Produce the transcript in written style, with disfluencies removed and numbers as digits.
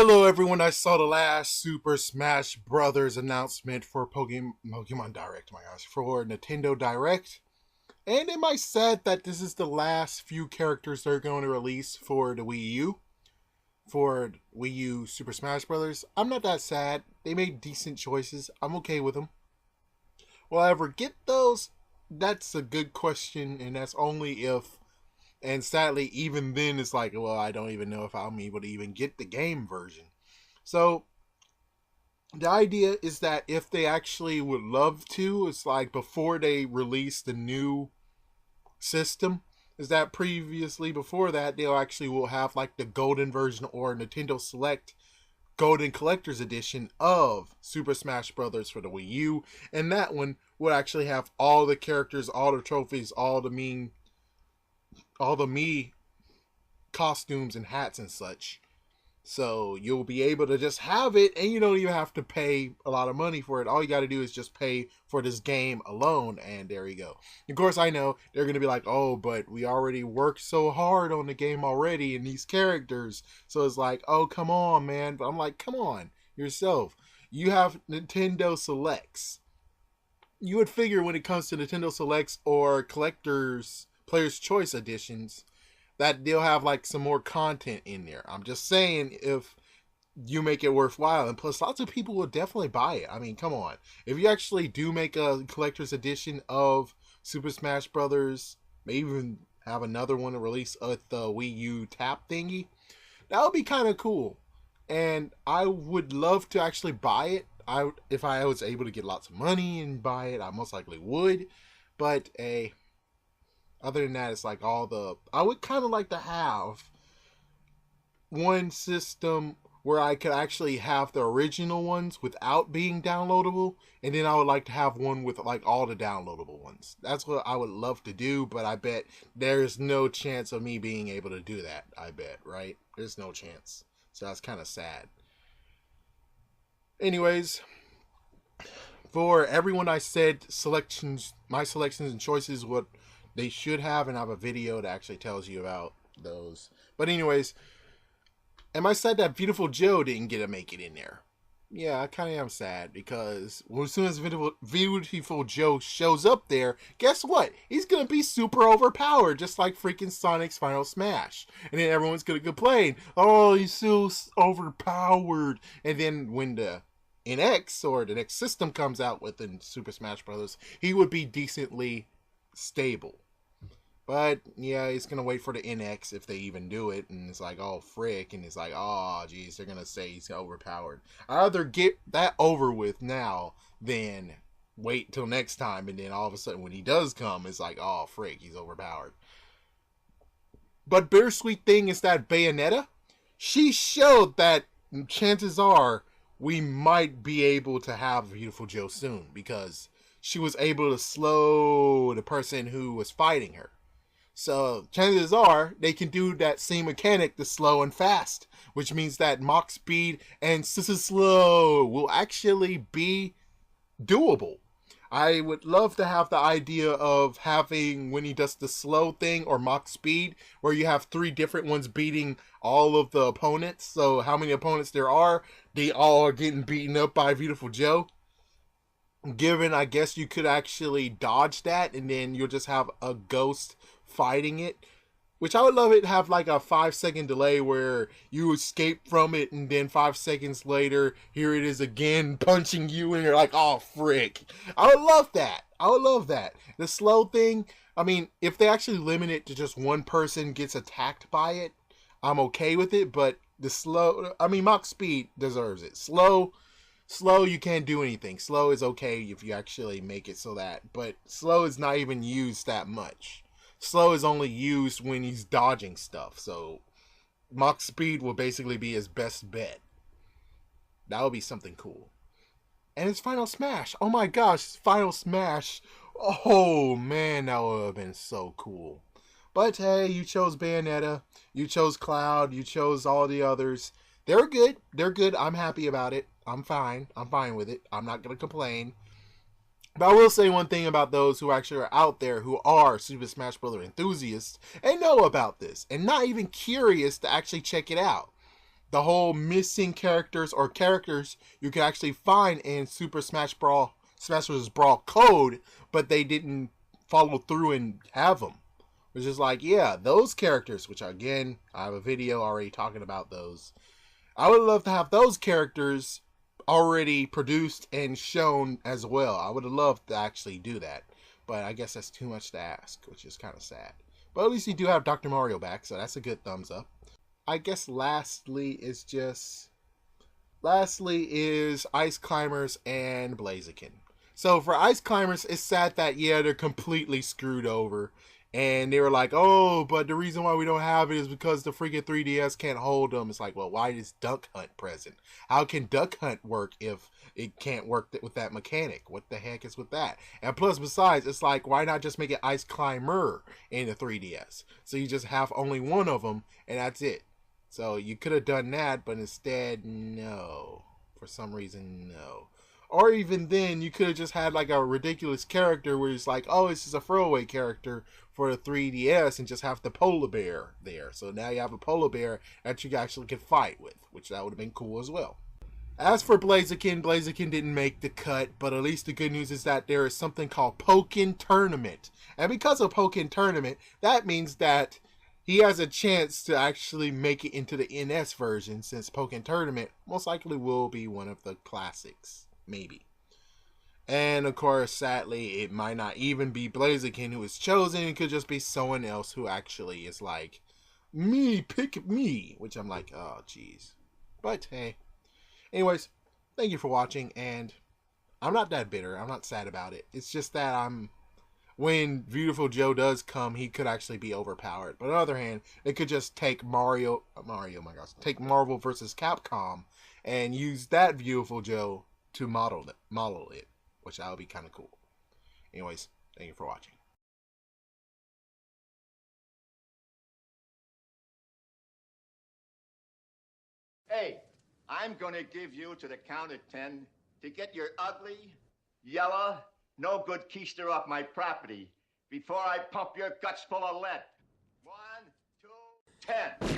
Hello everyone, I saw the last Super Smash Brothers announcement for Pokemon Direct, my gosh, for Nintendo Direct. And it might said that this is the last few characters they're going to release for the Wii U. For Wii U Super Smash Brothers. I'm not that sad. They made decent choices. I'm okay with them. Will I ever get those? That's a good question, and that's only if. And sadly, even then, it's like, well, I don't even know if I'm able to even get the game version. So, the idea is that if they actually would love to, it's like before they release the new system, is that previously before that, they'll actually will have like the golden version or Nintendo Select Golden Collector's Edition of Super Smash Bros. For the Wii U. And that one would actually have all the characters, all the trophies, all the Mii costumes and hats and such. So you'll be able to just have it, and you don't even have to pay a lot of money for it. All you got to do is just pay for this game alone, and there you go. Of course, I know they're going to be like, oh, but we already worked so hard on the game already and these characters. So it's like, oh, come on, man. But I'm like, come on, yourself. You have Nintendo Selects. You would figure when it comes to Nintendo Selects or Collector's Player's Choice Editions that they'll have like some more content in there. I'm just saying if you make it worthwhile, and plus lots of people will definitely buy it. I mean, come on. If you actually do make a collector's edition of Super Smash Brothers, maybe even have another one to release at the Wii U tap thingy, that would be kind of cool. And I would love to actually buy it. If I was able to get lots of money and buy it, I most likely would. But other than that, it's like I would kind of like to have one system where I could actually have the original ones without being downloadable, and then I would like to have one with like all the downloadable ones. That's what I would love to do, but I bet there's no chance of me being able to do that. I bet, right? There's no chance. So that's kind of sad. Anyways, for everyone I said my selections and choices, what they should have, and I have a video that actually tells you about those. But anyways, am I sad that Beautiful Joe didn't get to make it in there? Yeah, I kind of am sad because as soon as Beautiful Joe shows up there, guess what? He's going to be super overpowered, just like freaking Sonic's Final Smash. And then everyone's going to complain, oh, he's so overpowered. And then when the NX or the next system comes out within Super Smash Bros., he would be decently stable. But yeah, he's gonna wait for the NX if they even do it, and it's like, oh frick, and it's like, oh geez, they're gonna say he's overpowered. I'd rather get that over with now than wait till next time, and then all of a sudden when he does come, it's like, oh frick, he's overpowered. But bittersweet thing is that Bayonetta, she showed that chances are we might be able to have Beautiful Joe soon, because she was able to slow the person who was fighting her. So chances are they can do that same mechanic, the slow and fast, which means that Mach Speed and Slow will actually be doable. I would love to have the idea of having when he does the slow thing or Mach Speed, where you have 3 different ones beating all of the opponents. So how many opponents there are, they all are getting beaten up by Beautiful Joe. Given, I guess you could actually dodge that, and then you'll just have a ghost fighting it, which I would love it to have like a 5-second delay where you escape from it, and then 5 seconds later, here it is again punching you, and you're like, oh frick. I would love that. I would love that. The slow thing, I mean, if they actually limit it to just one person gets attacked by it, I'm okay with it, but the slow, I mean, Mach Speed deserves it. Slow, you can't do anything. Slow is okay if you actually make it so that, but slow is not even used that much. Slow is only used when he's dodging stuff, so Mach Speed will basically be his best bet. That would be something cool. And it's Final Smash. Oh my gosh, Final Smash. Oh man, that would have been so cool. But hey, you chose Bayonetta, you chose Cloud, you chose all the others. They're good. They're good. I'm happy about it. I'm fine. I'm fine with it. I'm not going to complain. But I will say one thing about those who actually are out there who are Super Smash Bros. Enthusiasts and know about this and not even curious to actually check it out. the whole missing characters or characters you can actually find in Super Smash Bros. Brawl code, but they didn't follow through and have them. Which is like, yeah, those characters, which again, I have a video already talking about those. I would love to have those characters already produced and shown as well. I would have loved to actually do that. But I guess that's too much to ask, which is kind of sad. But at least you do have Dr. Mario back, so that's a good thumbs up. I guess lastly is Ice Climbers and Blaziken. So for Ice Climbers, it's sad that, yeah, they're completely screwed over. And they were like, oh, but the reason why we don't have it is because the freaking 3DS can't hold them. It's like, well, why is Duck Hunt present? How can Duck Hunt work if it can't work with that mechanic? What the heck is with that? And plus, besides, it's like, why not just make it Ice Climber in the 3DS? So you just have only one of them, and that's it. So you could have done that, but instead, no. For some reason, no. Or even then, you could have just had like a ridiculous character where it's like, oh, this is a throwaway character for the 3DS and just have the polar bear there. So now you have a polar bear that you actually can fight with, which that would have been cool as well. As for Blaziken, Blaziken didn't make the cut, but at least the good news is that there is something called Pokken Tournament. And because of Pokken Tournament, that means that he has a chance to actually make it into the NS version, since Pokken Tournament most likely will be one of the classics. Maybe. And of course, sadly, it might not even be Blaziken who is chosen. It could just be someone else who actually is like, me, pick me. Which I'm like, oh, jeez. But hey. Anyways, thank you for watching. And I'm not that bitter. I'm not sad about it. It's just that when Beautiful Joe does come, he could actually be overpowered. But on the other hand, it could just take take Marvel vs. Capcom and use that Beautiful Joe to model it, which that would be kind of cool. Anyways, thank you for watching. Hey, I'm gonna give you to the count of 10 to get your ugly, yellow, no good keister off my property before I pump your guts full of lead. 1, 2, 10.